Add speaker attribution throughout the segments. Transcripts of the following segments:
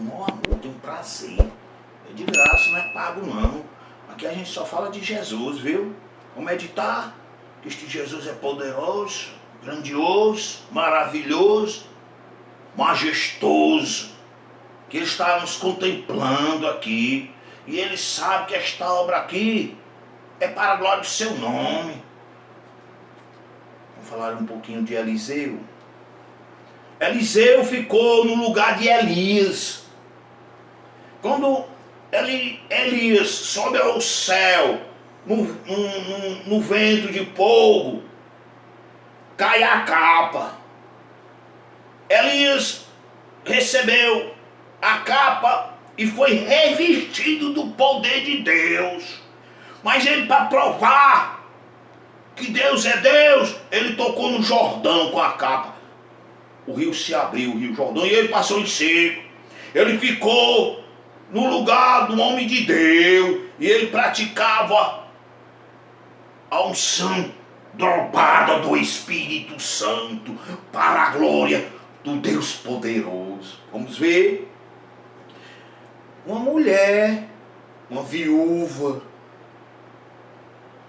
Speaker 1: maior amor, tenho prazer. É de graça, não é pago não. Aqui a gente só fala de Jesus, viu? Vamos meditar que este Jesus é poderoso, grandioso, maravilhoso, majestoso, que Ele está nos contemplando aqui. E Ele sabe que esta obra aqui é para a glória do seu nome. Vamos falar um pouquinho de Eliseu. Eliseu ficou no lugar de Elias. Quando Elias sobe ao céu, no vento de fogo, cai a capa. Elias recebeu a capa e foi revestido do poder de Deus. Mas ele, para provar que Deus é Deus, ele tocou no Jordão com a capa. O rio se abriu, o rio Jordão, e ele passou em seco. Ele ficou no lugar do homem de Deus, e ele praticava a unção dobrada do Espírito Santo para a glória do Deus poderoso. Vamos ver. Uma mulher, uma viúva,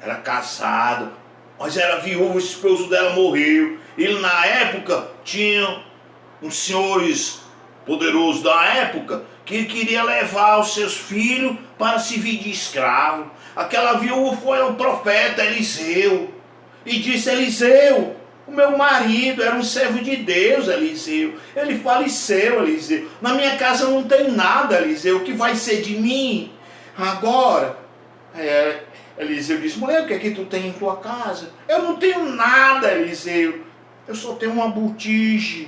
Speaker 1: era casada, mas era viúva, o esposo dela morreu. Ele na época tinha uns senhores poderosos da época que queria levar os seus filhos para servir de escravo. Aquela viúva foi ao profeta Eliseu e disse: Eliseu, o meu marido era um servo de Deus, Eliseu. Ele faleceu, Eliseu. Na minha casa não tem nada, Eliseu. O que vai ser de mim? Agora, Eliseu disse: mulher, o que é que tu tem em tua casa? Eu não tenho nada, Eliseu. Eu só tenho uma botija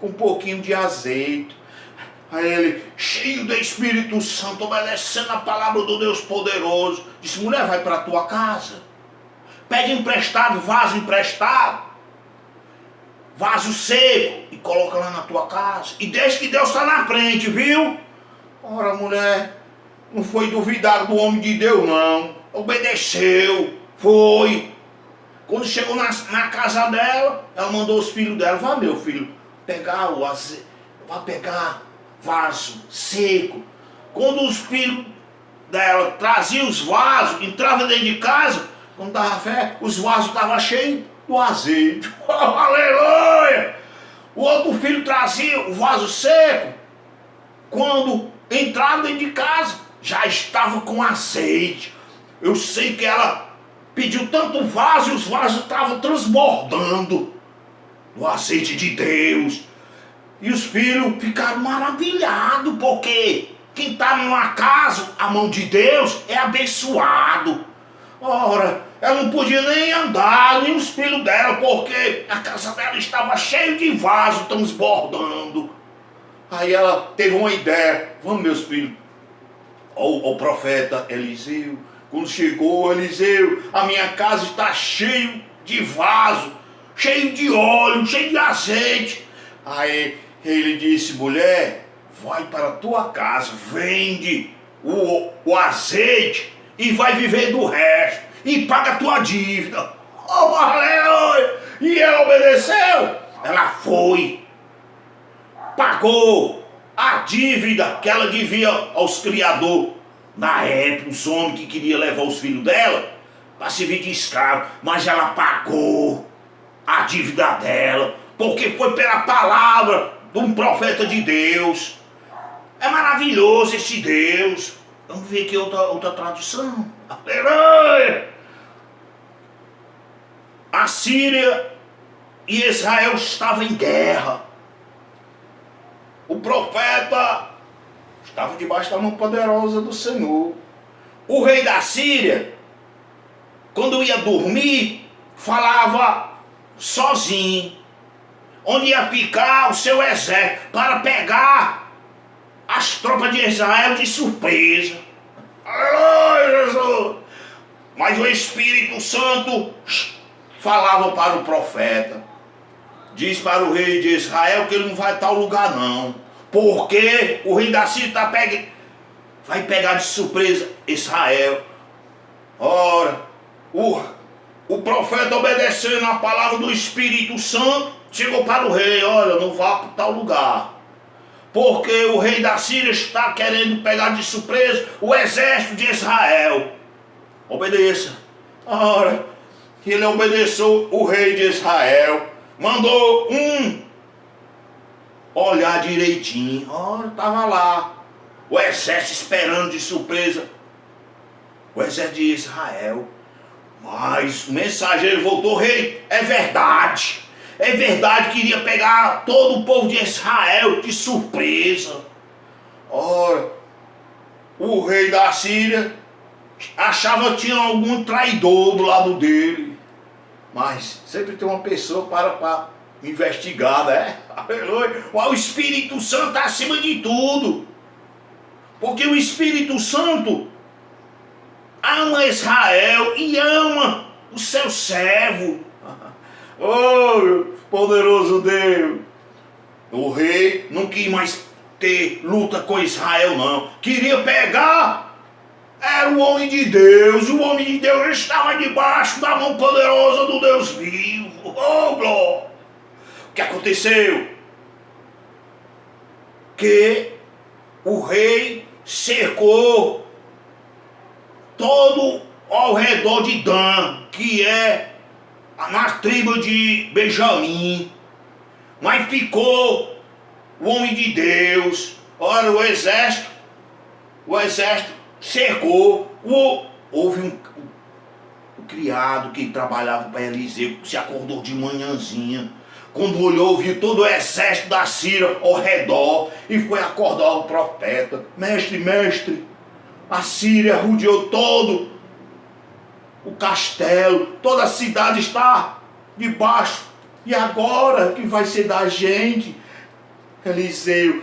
Speaker 1: com um pouquinho de azeite. Aí ele, cheio do Espírito Santo, obedecendo a palavra do Deus poderoso, disse: mulher, vai para a tua casa. Pede emprestado, vaso emprestado, vaso seco, e coloca lá na tua casa. E deixa que Deus está na frente, viu? Ora, mulher, não foi duvidar do homem de Deus, não. Obedeceu, foi. Quando chegou na casa dela, ela mandou os filhos dela: vá, meu filho, pegar o azeite, vá pegar vaso seco. Quando os filhos dela traziam os vasos, entravam dentro de casa, quando dava fé, os vasos estavam cheios do azeite. Oh, aleluia! O outro filho trazia o vaso seco. Quando entrava dentro de casa, já estava com azeite. Eu sei que ela pediu tanto vaso e os vasos estavam transbordando do azeite de Deus. E os filhos ficaram maravilhados, porque quem está numa casa, a mão de Deus, é abençoado. Ora, ela não podia nem andar, nem os filhos dela, porque a casa dela estava cheia de vasos transbordando. Aí ela teve uma ideia: vamos, meus filhos, o profeta Eliseu. Quando chegou Eliseu, a minha casa está cheio de vaso, cheio de óleo, cheio de azeite. Aí ele disse: mulher, vai para a tua casa, vende o azeite e vai viver do resto, e paga a tua dívida. Oh, aleluia! E ela obedeceu. Ela foi, pagou a dívida que ela devia aos criadores. Na época, os homens que queriam levar os filhos dela para servir de escravo, mas ela pagou a dívida dela, porque foi pela palavra de um profeta de Deus. É maravilhoso esse Deus. Vamos ver aqui outra tradução. Aleluia! A Síria e Israel estavam em guerra. O profeta estava debaixo da mão poderosa do Senhor. O rei da Síria, quando ia dormir, falava sozinho onde ia ficar o seu exército para pegar as tropas de Israel de surpresa. Aleluia, Jesus! Mas o Espírito Santo falava para o profeta: diz para o rei de Israel que ele não vai a tal lugar não, porque o rei da Síria vai pegar de surpresa Israel. Ora, o profeta, obedecendo a palavra do Espírito Santo, chegou para o rei: olha, não vá para tal lugar, porque o rei da Síria está querendo pegar de surpresa o exército de Israel. Obedeça. Ora, ele obedeceu o rei de Israel, mandou olhar direitinho. Ora, estava lá o exército esperando de surpresa o exército de Israel. Mas o mensageiro voltou: rei, é verdade, queria pegar todo o povo de Israel de surpresa. Ora, o rei da Síria achava que tinha algum traidor do lado dele, mas sempre tem uma pessoa para investigar, né? Aleluia. O Espírito Santo está acima de tudo, porque o Espírito Santo ama Israel e ama o seu servo. Oh, poderoso Deus! O rei não quis mais ter luta com Israel, não. Queria pegar. Era o homem de Deus. O homem de Deus estava debaixo da mão poderosa do Deus vivo. Oh, glória! O que aconteceu? Que o rei cercou todo ao redor de Dan, que é na tribo de Benjamim. Mas ficou o homem de Deus. Ora, o exército cercou. Houve um criado que trabalhava para Eliseu, se acordou de manhãzinha. Quando olhou, viu todo o exército da Síria ao redor e foi acordar o profeta: mestre, a Síria rodeou todo o castelo, toda a cidade está debaixo. E agora, que vai ser da gente? Eliseu,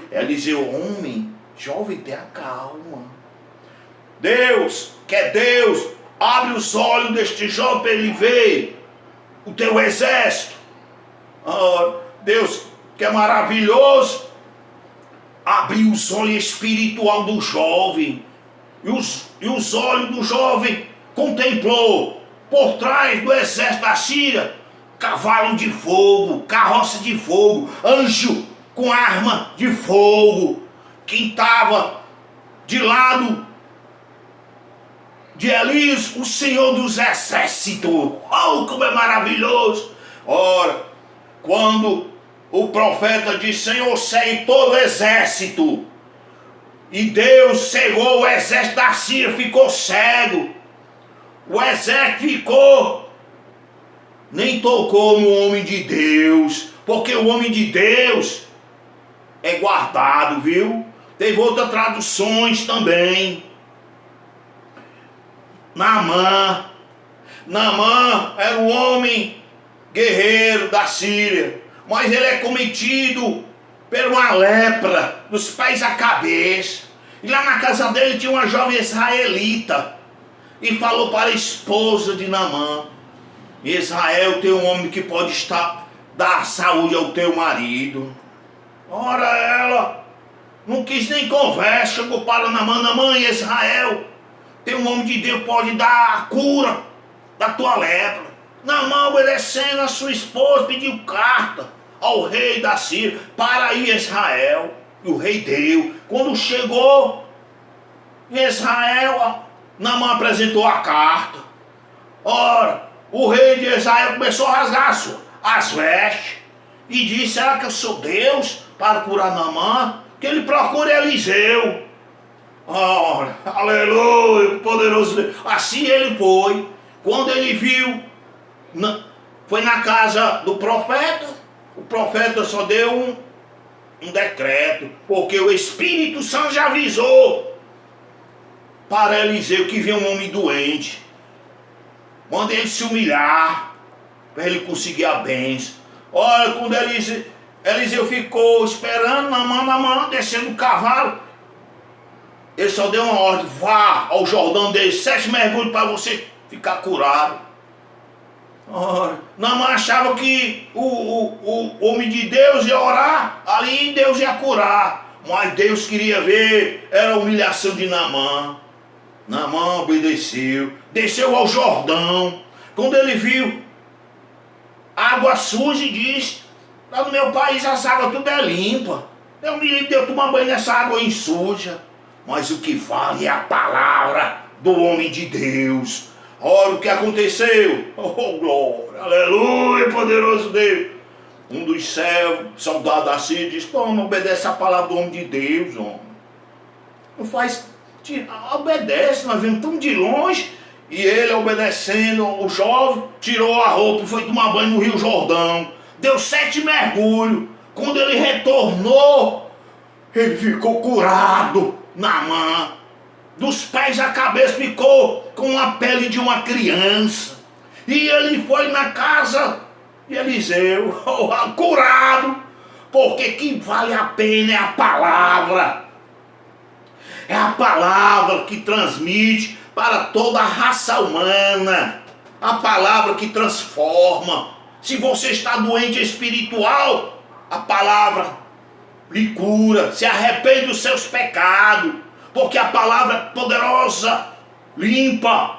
Speaker 1: homem, jovem, tenha calma. Deus, abre os olhos deste jovem para ele ver o teu exército. Deus, que é maravilhoso, abriu os olhos espiritual do jovem. E os olhos do jovem contemplou, por trás do exército da Síria, cavalo de fogo, carroça de fogo, anjo com arma de fogo. Quem estava de lado de Elias, o Senhor dos exércitos. Oh, como é maravilhoso! Ora, quando o profeta disse: Senhor, segue todo o exército, e Deus cegou o exército da Síria, ficou cego. O exército ficou, nem tocou no homem de Deus, porque o homem de Deus é guardado, viu? Teve outras traduções também. Naamã era um homem guerreiro da Síria, mas ele é cometido por uma lepra dos pés à cabeça. E lá na casa dele tinha uma jovem israelita, e falou para a esposa de Naamã: Israel tem um homem que pode dar saúde ao teu marido. Ora, ela não quis nem conversa, chegou para Naamã: Israel tem um homem de Deus que pode dar a cura da tua lepra. Naamã, obedecendo a sua esposa, pediu carta ao rei da Síria para ir a Israel. E o rei deu. Quando chegou em Israel, Naamã apresentou a carta. Ora, o rei de Israel começou a rasgar as vestes e disse: será que eu sou Deus para curar Naamã? Que ele procure Eliseu. Ora, aleluia, poderoso Deus. Assim ele foi. Quando ele viu, foi na casa do profeta. O profeta só deu um decreto, porque o Espírito Santo já avisou para Eliseu que vinha um homem doente. Manda ele se humilhar para ele conseguir a bênção. Olha, quando Eliseu ficou esperando, Naamã descendo do cavalo, ele só deu uma ordem: vá ao Jordão dele, 7 mergulhos para você ficar curado. Naamã achava que o homem de Deus ia orar ali e Deus ia curar. Mas Deus queria ver, era a humilhação de Naamã. Naamã obedeceu, desceu ao Jordão. Quando ele viu água suja, e disse: lá no meu país as águas tudo é limpa. Eu me livre de eu tomar banho nessa água suja. Mas o que vale é a palavra do homem de Deus. Ora, o que aconteceu? Oh, glória, aleluia, poderoso Deus. Um dos servos, soldado assim, diz: toma, obedece a palavra do homem de Deus, homem. Não faz, obedece, nós vemos tão de longe. E ele, obedecendo, o jovem tirou a roupa e foi tomar banho no Rio Jordão. Deu 7 mergulhos. Quando ele retornou, ele ficou curado na mão. Dos pés à cabeça ficou com a pele de uma criança. E ele foi na casa de Eliseu, curado. Porque que vale a pena é a palavra. É a palavra que transmite para toda a raça humana. A palavra que transforma. Se você está doente espiritual, a palavra lhe cura. Se arrepende dos seus pecados. Porque a palavra é poderosa, limpa,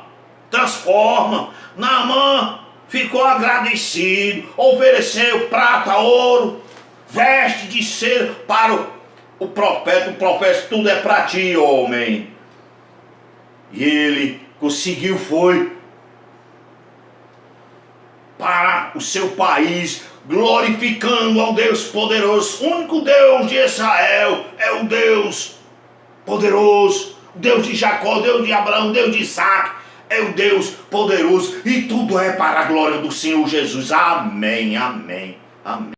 Speaker 1: transforma. Naamã ficou agradecido, ofereceu prata, ouro, veste de seda para o profeta. O profeta: tudo é para ti, homem. E ele conseguiu, foi para o seu país, glorificando ao Deus poderoso. O único Deus de Israel é o Deus poderoso, o Deus de Jacó, o Deus de Abraão, o Deus de Isaac, é o Deus poderoso. E tudo é para a glória do Senhor Jesus. Amém, amém, amém.